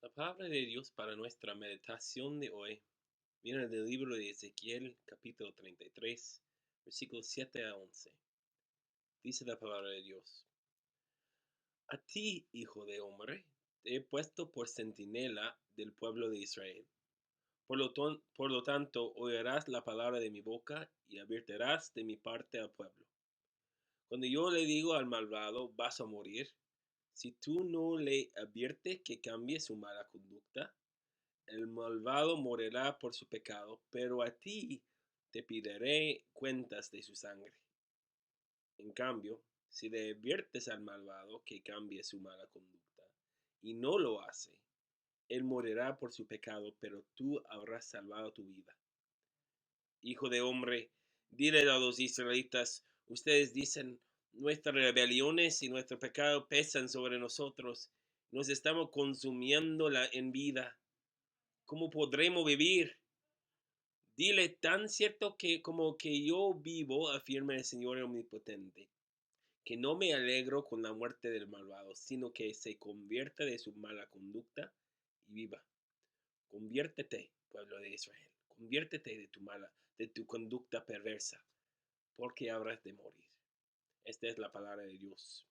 La palabra de Dios para nuestra meditación de hoy viene del libro de Ezequiel, capítulo 33, versículos 7 a 11. Dice la palabra de Dios: A ti, hijo de hombre, te he puesto por centinela del pueblo de Israel. Por lo tanto, oirás la palabra de mi boca y advertirás de mi parte al pueblo. Cuando yo le digo al malvado, vas a morir, si tú no le adviertes que cambie su mala conducta, el malvado morirá por su pecado, pero a ti te pediré cuentas de su sangre. En cambio, si le adviertes al malvado que cambie su mala conducta y no lo hace, él morirá por su pecado, pero tú habrás salvado tu vida. Hijo de hombre, dile a los israelitas: ustedes dicen, nuestras rebeliones y nuestro pecado pesan sobre nosotros, nos estamos consumiendo en vida. ¿Cómo podremos vivir? Dile: tan cierto como que yo vivo, afirma el Señor omnipotente, que no me alegro con la muerte del malvado, sino que se convierta de su mala conducta y viva. Conviértete, pueblo de Israel, conviértete de tu conducta perversa, porque habrás de morir. Esta es la palabra de Dios.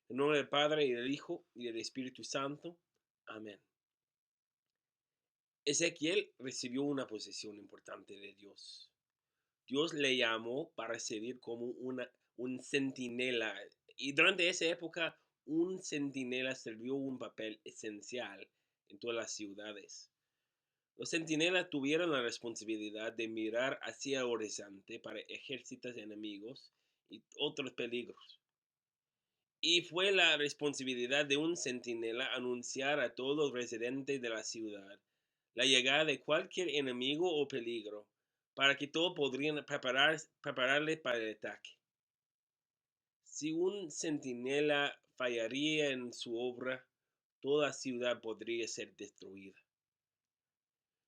En nombre del Padre, y del Hijo, y del Espíritu Santo. Amén. Ezequiel recibió una posesión importante de Dios. Dios le llamó para servir como un centinela. Y durante esa época, un centinela sirvió un papel esencial en todas las ciudades. Los centinelas tuvieron la responsabilidad de mirar hacia el horizonte para ejércitos enemigos y otros peligros. Y fue la responsabilidad de un centinela anunciar a todos los residentes de la ciudad la llegada de cualquier enemigo o peligro, para que todos podrían prepararle para el ataque. Si un centinela fallaría en su obra, toda ciudad podría ser destruida.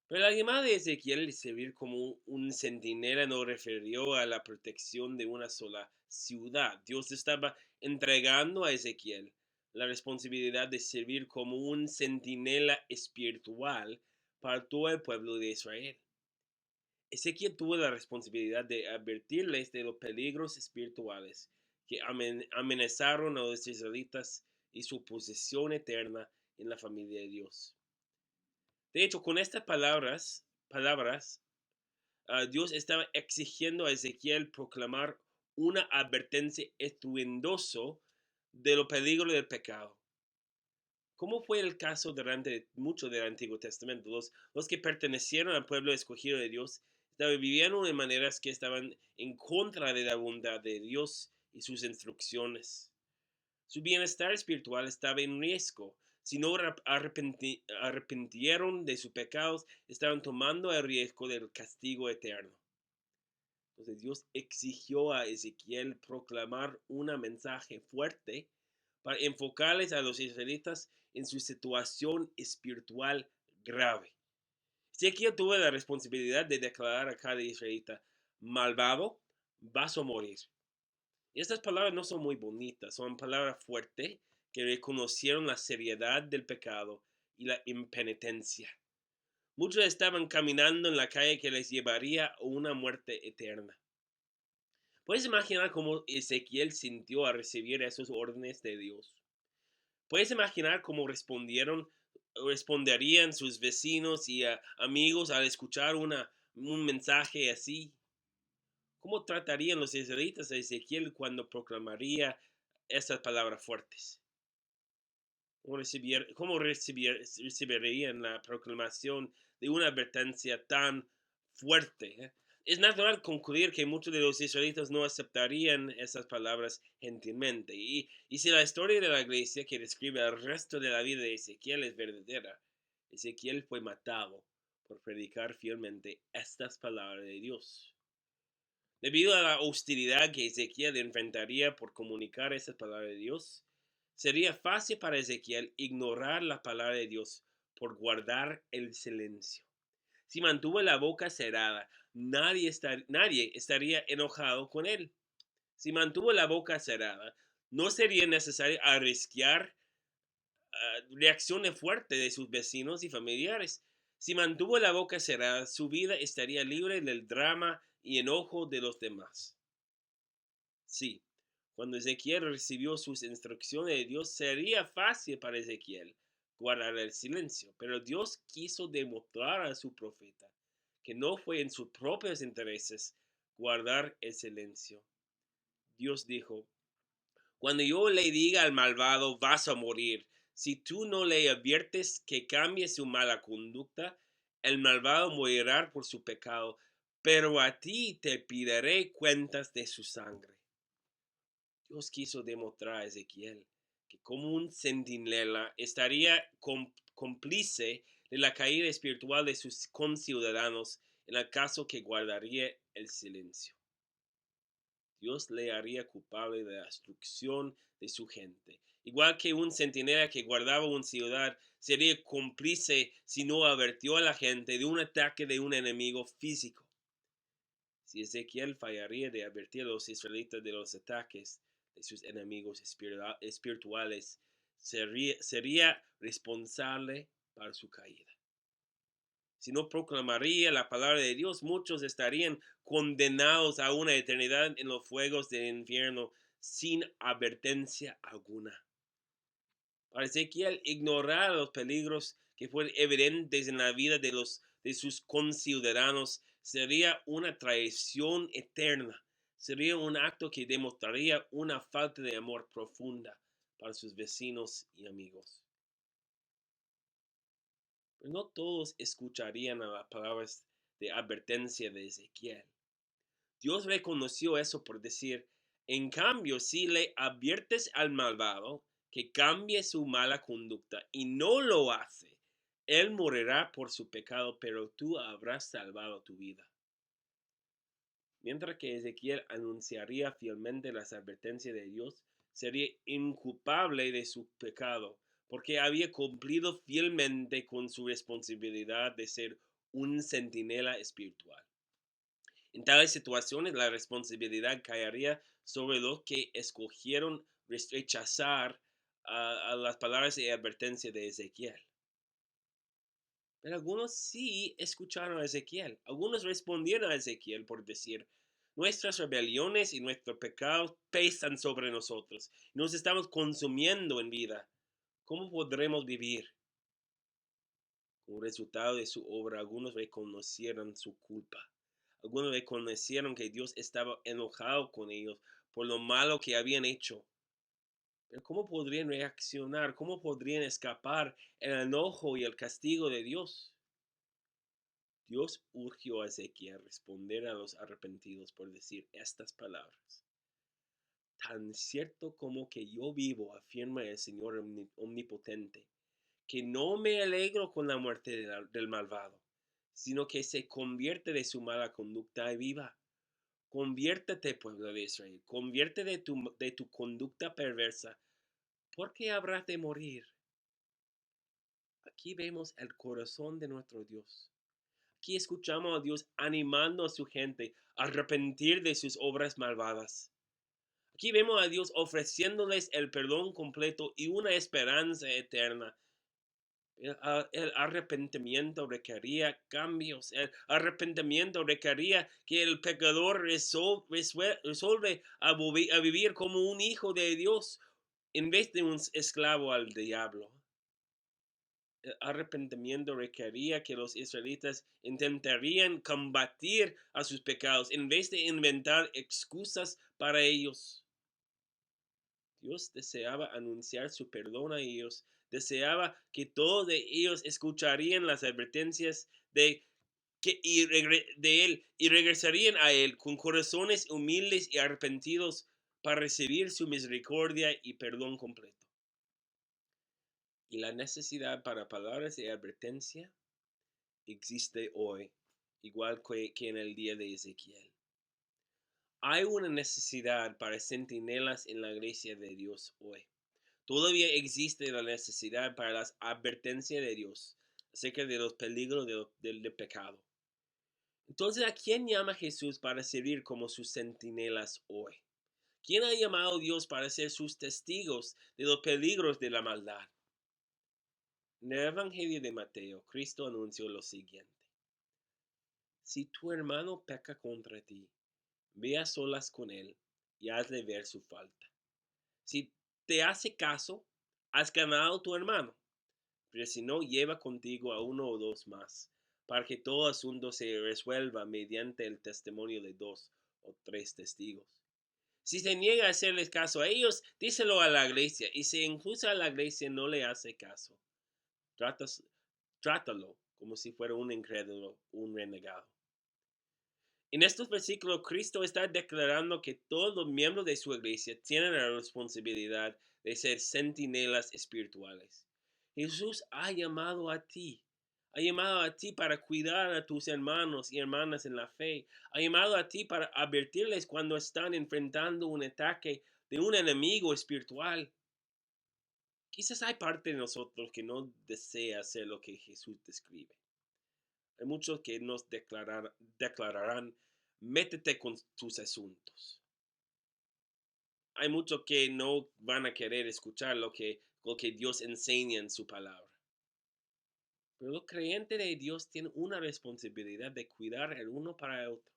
Pero la llamada de Ezequiel de servir como un centinela no refirió a la protección de una sola ciudad. Dios estaba entregando a Ezequiel la responsabilidad de servir como un centinela espiritual para todo el pueblo de Israel. Ezequiel tuvo la responsabilidad de advertirles de los peligros espirituales que amenazaron a los israelitas y su posesión eterna en la familia de Dios. De hecho, con estas palabras, Dios estaba exigiendo a Ezequiel proclamar una advertencia estruendosa de los peligros del pecado. Como fue el caso durante mucho del Antiguo Testamento, los que pertenecieron al pueblo escogido de Dios estaban viviendo de maneras que estaban en contra de la bondad de Dios y sus instrucciones. Su bienestar espiritual estaba en riesgo. Si no arrepintieron de sus pecados, estaban tomando el riesgo del castigo eterno. Entonces Dios exigió a Ezequiel proclamar un mensaje fuerte para enfocarles a los israelitas en su situación espiritual grave. Ezequiel tuvo la responsabilidad de declarar a cada israelita: malvado, vas a morir. Y estas palabras no son muy bonitas, son palabras fuertes que reconocieron la seriedad del pecado y la impenitencia. Muchos estaban caminando en la calle que les llevaría a una muerte eterna. ¿Puedes imaginar cómo Ezequiel sintió al recibir esos órdenes de Dios? ¿Puedes imaginar cómo responderían sus vecinos y amigos al escuchar un mensaje así? ¿Cómo tratarían los israelitas a Ezequiel cuando proclamaría estas palabras fuertes? ¿Cómo recibirían la proclamación de una advertencia tan fuerte? Es natural concluir que muchos de los israelitas no aceptarían esas palabras gentilmente. Y si la historia de la iglesia que describe el resto de la vida de Ezequiel es verdadera, Ezequiel fue matado por predicar fielmente estas palabras de Dios. Debido a la hostilidad que Ezequiel enfrentaría por comunicar esas palabras de Dios, sería fácil para Ezequiel ignorar la palabra de Dios por guardar el silencio. Si mantuvo la boca cerrada, nadie estaría enojado con él. Si mantuvo la boca cerrada, no sería necesario arriesgar reacción fuerte de sus vecinos y familiares. Si mantuvo la boca cerrada, su vida estaría libre del drama y enojo de los demás. Sí, cuando Ezequiel recibió sus instrucciones de Dios, sería fácil para Ezequiel guardar el silencio, pero Dios quiso demostrar a su profeta que no fue en sus propios intereses guardar el silencio. Dios dijo: cuando yo le diga al malvado vas a morir, si tú no le adviertes que cambie su mala conducta, el malvado morirá por su pecado, pero a ti te pediré cuentas de su sangre. Dios quiso demostrar a Ezequiel que como un centinela estaría cómplice de la caída espiritual de sus conciudadanos en el caso que guardaría el silencio. Dios le haría culpable de la destrucción de su gente. Igual que un centinela que guardaba una ciudad sería cómplice si no advirtió a la gente de un ataque de un enemigo físico. Si Ezequiel fallaría de advertir a los israelitas de los ataques de sus enemigos espirituales, sería responsable para su caída. Si no proclamaría la palabra de Dios, muchos estarían condenados a una eternidad en los fuegos del infierno sin advertencia alguna. Para Ezequiel, ignorar los peligros que fueron evidentes en la vida de sus conciudadanos sería una traición eterna. Sería un acto que demostraría una falta de amor profunda para sus vecinos y amigos. Pero no todos escucharían a las palabras de advertencia de Ezequiel. Dios reconoció eso por decir: en cambio, si le adviertes al malvado que cambie su mala conducta y no lo hace, él morirá por su pecado, pero tú habrás salvado tu vida. Mientras que Ezequiel anunciaría fielmente las advertencias de Dios, sería inculpable de su pecado, porque había cumplido fielmente con su responsabilidad de ser un centinela espiritual. En tales situaciones, la responsabilidad caería sobre los que escogieron rechazar a las palabras de advertencia de Ezequiel. Pero algunos sí escucharon a Ezequiel. Algunos respondieron a Ezequiel por decir: nuestras rebeliones y nuestros pecados pesan sobre nosotros. Nos estamos consumiendo en vida. ¿Cómo podremos vivir? Como resultado de su obra, algunos reconocieron su culpa. Algunos reconocieron que Dios estaba enojado con ellos por lo malo que habían hecho. Pero ¿cómo podrían reaccionar? ¿Cómo podrían escapar el enojo y el castigo de Dios? Dios urgió a Ezequiel a responder a los arrepentidos por decir estas palabras: tan cierto como que yo vivo, afirma el Señor omnipotente, que no me alegro con la muerte del malvado, sino que se convierte de su mala conducta y viva. Conviértete, pueblo de Israel, convierte de tu conducta perversa, porque habrás de morir. Aquí vemos el corazón de nuestro Dios. Aquí escuchamos a Dios animando a su gente a arrepentir de sus obras malvadas. Aquí vemos a Dios ofreciéndoles el perdón completo y una esperanza eterna. El arrepentimiento requería cambios. El arrepentimiento requería que el pecador resuelve a vivir como un hijo de Dios en vez de un esclavo al diablo. El arrepentimiento requería que los israelitas intentarían combatir a sus pecados en vez de inventar excusas para ellos. Dios deseaba anunciar su perdón a ellos, deseaba que todos de ellos escucharían las advertencias de él y regresarían a él con corazones humildes y arrepentidos para recibir su misericordia y perdón completo. Y la necesidad para palabras de advertencia existe hoy, igual que en el día de Ezequiel. Hay una necesidad para centinelas en la iglesia de Dios hoy. Todavía existe la necesidad para las advertencias de Dios acerca de los peligros del pecado. Entonces, ¿a quién llama Jesús para servir como sus centinelas hoy? ¿Quién ha llamado a Dios para ser sus testigos de los peligros de la maldad? En el Evangelio de Mateo, Cristo anunció lo siguiente: si tu hermano peca contra ti, ve a solas con él y hazle ver su falta. Si te hace caso, has ganado a tu hermano, pero si no, lleva contigo a uno o dos más, para que todo asunto se resuelva mediante el testimonio de dos o tres testigos. Si se niega a hacerles caso a ellos, díselo a la iglesia, y si incluso a la iglesia no le hace caso, tratas, trátalo como si fuera un incrédulo, un renegado. En estos versículos, Cristo está declarando que todos los miembros de su iglesia tienen la responsabilidad de ser centinelas espirituales. Jesús ha llamado a ti para cuidar a tus hermanos y hermanas en la fe, ha llamado a ti para advertirles cuando están enfrentando un ataque de un enemigo espiritual. Quizás hay parte de nosotros que no desea hacer lo que Jesús describe. Hay muchos que nos declararán, métete con tus asuntos. Hay muchos que no van a querer escuchar lo que Dios enseña en su palabra. Pero los creyentes de Dios tienen una responsabilidad de cuidar el uno para el otro.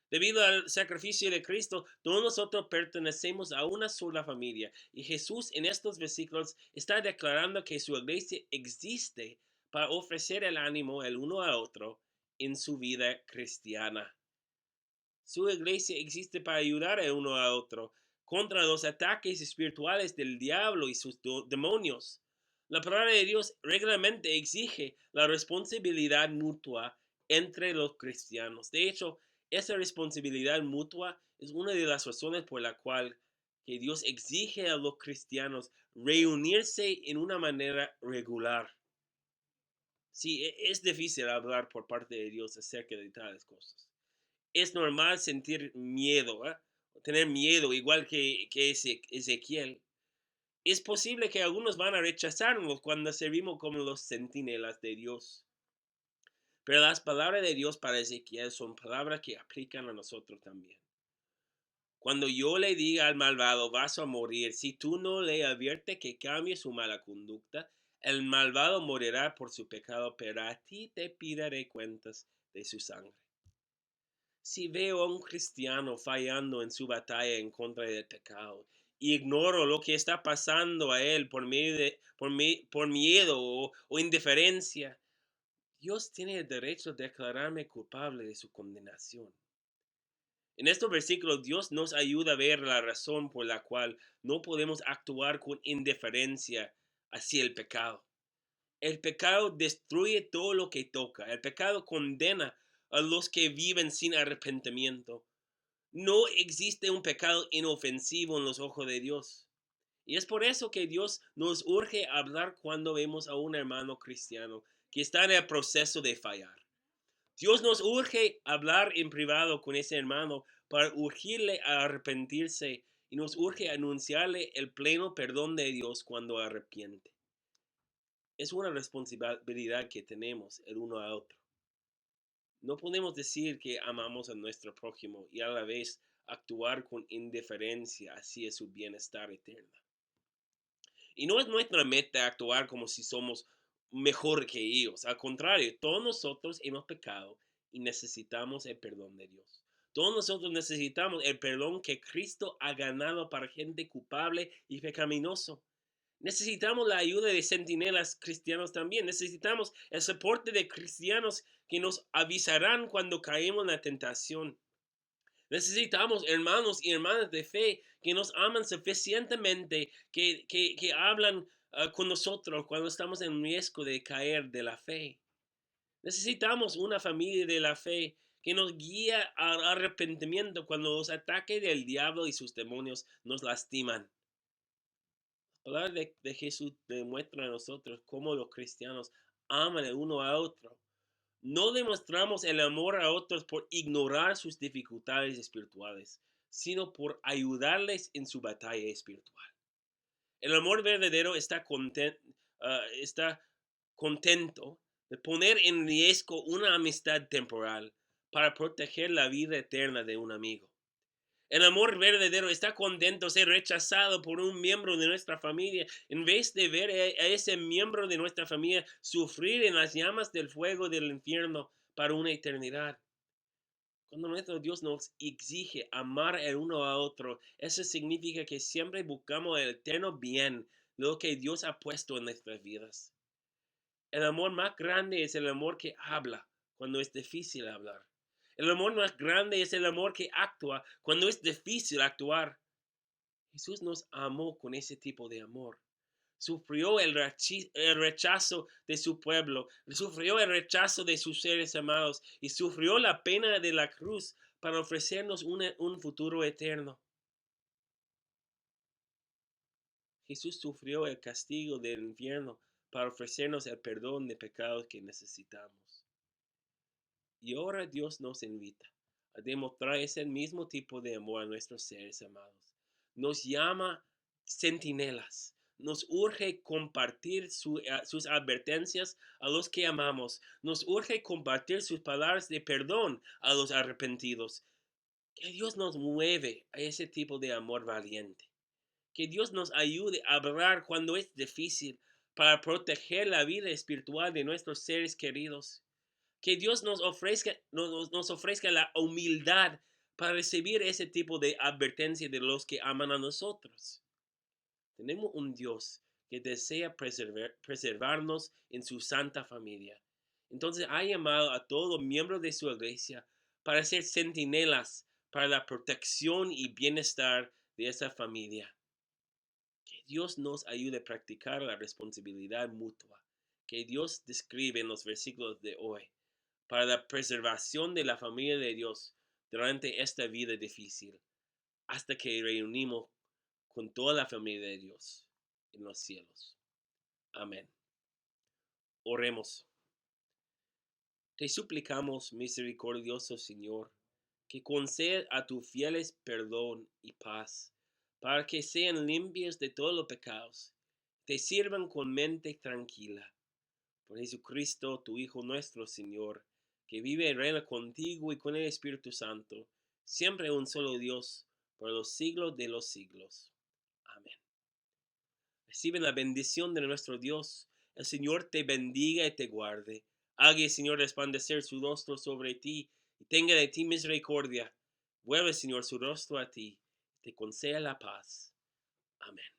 Debido al sacrificio de Cristo, todos nosotros pertenecemos a una sola familia. Y Jesús en estos versículos está declarando que su iglesia existe para ofrecer el ánimo el uno a otro en su vida cristiana. Su iglesia existe para ayudar el uno a otro contra los ataques espirituales del diablo y sus demonios. La palabra de Dios regularmente exige la responsabilidad mutua entre los cristianos. De hecho, esa responsabilidad mutua es una de las razones por la cual que Dios exige a los cristianos reunirse en una manera regular. Sí, es difícil hablar por parte de Dios acerca de tales cosas. Es normal sentir miedo, tener miedo, igual que Ezequiel. Es posible que algunos van a rechazarnos cuando servimos como los centinelas de Dios. Pero las palabras de Dios para Ezequiel son palabras que aplican a nosotros también. Cuando yo le diga al malvado, vas a morir, si tú no le adviertes que cambie su mala conducta, el malvado morirá por su pecado, pero a ti te pediré cuentas de su sangre. Si veo a un cristiano fallando en su batalla en contra del pecado, ignoro lo que está pasando a él por miedo o indiferencia, Dios tiene el derecho de declararme culpable de su condenación. En estos versículos, Dios nos ayuda a ver la razón por la cual no podemos actuar con indiferencia hacia el pecado. El pecado destruye todo lo que toca. El pecado condena a los que viven sin arrepentimiento. No existe un pecado inofensivo en los ojos de Dios. Y es por eso que Dios nos urge a hablar cuando vemos a un hermano cristiano que está en el proceso de fallar. Dios nos urge a hablar en privado con ese hermano para urgirle a arrepentirse y nos urge a anunciarle el pleno perdón de Dios cuando arrepiente. Es una responsabilidad que tenemos el uno a otro. No podemos decir que amamos a nuestro prójimo y a la vez actuar con indiferencia hacia su bienestar eterno. Y no es nuestra meta actuar como si somos mejor que ellos. Al contrario, todos nosotros hemos pecado y necesitamos el perdón de Dios. Todos nosotros necesitamos el perdón que Cristo ha ganado para gente culpable y pecaminoso. Necesitamos la ayuda de centinelas cristianos también. Necesitamos el soporte de cristianos que nos avisarán cuando caemos en la tentación. Necesitamos hermanos y hermanas de fe que nos aman suficientemente, que hablan con nosotros cuando estamos en riesgo de caer de la fe. Necesitamos una familia de la fe que nos guía al arrepentimiento cuando los ataques del diablo y sus demonios nos lastiman. La palabra de Jesús demuestra a nosotros cómo los cristianos aman el uno a otro. No demostramos el amor a otros por ignorar sus dificultades espirituales, sino por ayudarles en su batalla espiritual. El amor verdadero está contento de poner en riesgo una amistad temporal para proteger la vida eterna de un amigo. El amor verdadero está contento de ser rechazado por un miembro de nuestra familia en vez de ver a ese miembro de nuestra familia sufrir en las llamas del fuego del infierno para una eternidad. Cuando nuestro Dios nos exige amar el uno a otro, eso significa que siempre buscamos el eterno bien, lo que Dios ha puesto en nuestras vidas. El amor más grande es el amor que habla cuando es difícil hablar. El amor más grande es el amor que actúa cuando es difícil actuar. Jesús nos amó con ese tipo de amor. Sufrió el rechazo de su pueblo, sufrió el rechazo de sus seres amados y sufrió la pena de la cruz para ofrecernos un futuro eterno. Jesús sufrió el castigo del infierno para ofrecernos el perdón de pecados que necesitamos. Y ahora Dios nos invita a demostrar ese mismo tipo de amor a nuestros seres amados. Nos llama centinelas. Nos urge compartir sus advertencias a los que amamos. Nos urge compartir sus palabras de perdón a los arrepentidos. Que Dios nos mueve a ese tipo de amor valiente. Que Dios nos ayude a hablar cuando es difícil para proteger la vida espiritual de nuestros seres queridos. Que Dios nos ofrezca la humildad para recibir ese tipo de advertencia de los que aman a nosotros. Tenemos un Dios que desea preservarnos en su santa familia. Entonces ha llamado a todos miembros de su iglesia para ser centinelas para la protección y bienestar de esa familia. Que Dios nos ayude a practicar la responsabilidad mutua que Dios describe en los versículos de hoy para la preservación de la familia de Dios durante esta vida difícil, hasta que reunimos con toda la familia de Dios en los cielos. Amén. Oremos. Te suplicamos, misericordioso Señor, que conceda a tus fieles perdón y paz, para que sean limpios de todos los pecados, te sirvan con mente tranquila. Por Jesucristo, tu Hijo nuestro Señor, que vive y reina contigo y con el Espíritu Santo, siempre un solo Dios, por los siglos de los siglos. Amén. Reciben la bendición de nuestro Dios. El Señor te bendiga y te guarde. Haga el Señor resplandecer su rostro sobre ti y tenga de ti misericordia. Vuelve, Señor, su rostro a ti. Te conceda la paz. Amén.